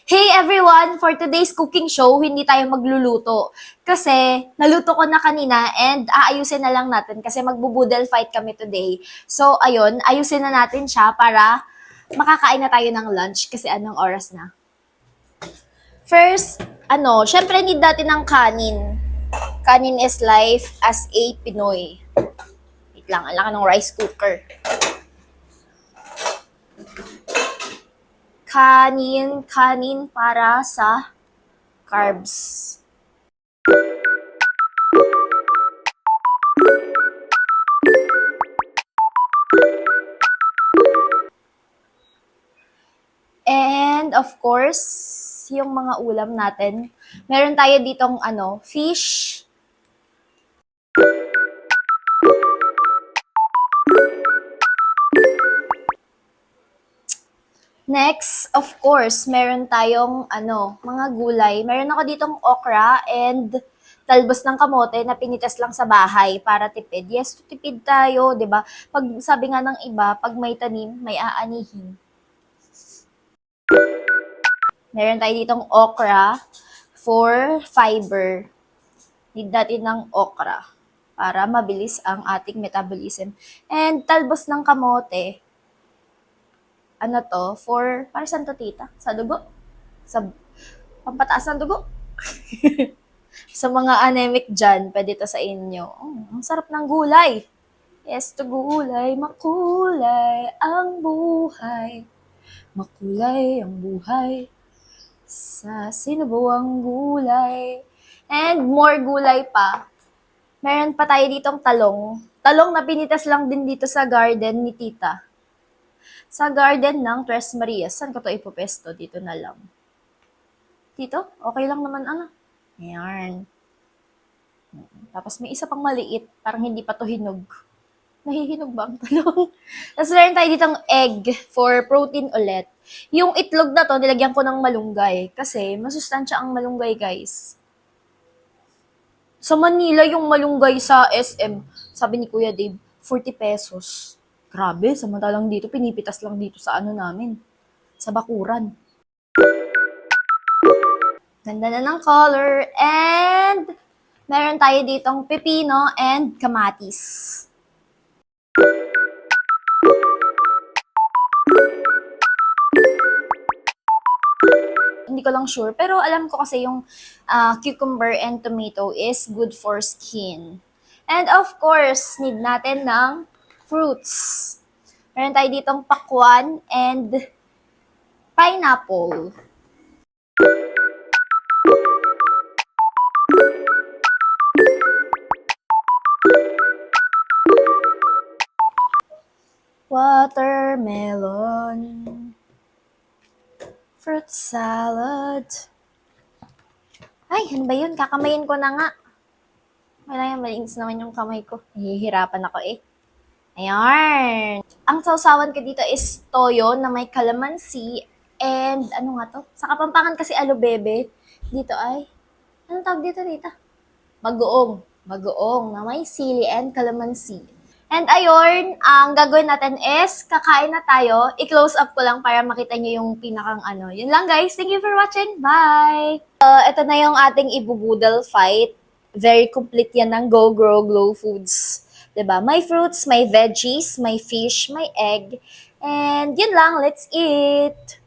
Hey everyone! For today's cooking show, hindi tayo magluluto. Kasi naluto ko na kanina and aayusin na lang natin kasi magbubudel fight kami today. So ayun, ayusin na natin siya para makakain na tayo ng lunch kasi anong oras na. First, syempre need natin ng kanin. Kanin is life as a Pinoy. Wait lang, ang laki ng rice cooker. Kanin para sa carbs. And of course, yung mga ulam natin. Meron tayo ditong fish. Next, of course, meron tayong mga gulay. Meron ako ditong okra and talbos ng kamote na pinitas lang sa bahay para tipid. Yes, tipid tayo, 'di ba? Pag sabi nga ng iba, pag may tanim, may aanihin. Meron tayo ditong okra for fiber. Need natin ng okra para mabilis ang ating metabolism. And talbos ng kamote, para saan to, tita? Sa dugo? Sa pampataas ng dugo? Sa mga anemic dyan, pwede to sa inyo. Ang sarap ng gulay. Yes, to gulay, makulay ang buhay. Makulay ang buhay sa sinubuang gulay. And more gulay pa. Meron pa tayo ditong talong. Talong na pinitas lang din dito sa garden ni tita. Sa garden ng Tres Marias. Saan ko to ipopesto? Dito na lang. Dito? Okay lang naman, Ayan. Tapos may isa pang maliit. Parang hindi pa to hinog. Nahihinog ba ang talong? Tapos meron tayo ditong egg for protein ulit. Yung itlog na to, nilagyan ko ng malunggay. Kasi masustansya ang malunggay, guys. Sa Manila, yung malunggay sa SM, sabi ni Kuya Dave, 40 pesos. Grabe, samantalang dito, pinipitas lang dito sa namin. Sa bakuran. Ganda na ng color. And meron tayo ditong pepino and kamatis. Hindi ko lang sure, pero alam ko kasi yung cucumber and tomato is good for skin. And of course, need natin ng fruits. Meron tayo ditong pakwan and pineapple. Watermelon. Fruit salad. Ay, ano ba yun? Kakamayin ko na nga. Wala yan, malinis naman yung kamay ko. Nahihirapan ako eh. Ayan. Ang sausawan ko dito is toyo na may calamansi and Sa Kapampangan kasi alubebe. Dito ay, anong tawag dito, tita? Bagoong. Bagoong na may sili and calamansi. And ayun, ang gagawin natin is, kakain na tayo. I-close up ko lang para makita nyo yung pinakang Yun lang guys. Thank you for watching. Bye! Ito na yung ating ibubudel fight. Very complete yan ng Go Grow Glow Foods. 'Di ba? May fruits, may veggies, may fish, may egg. And yun lang, let's eat!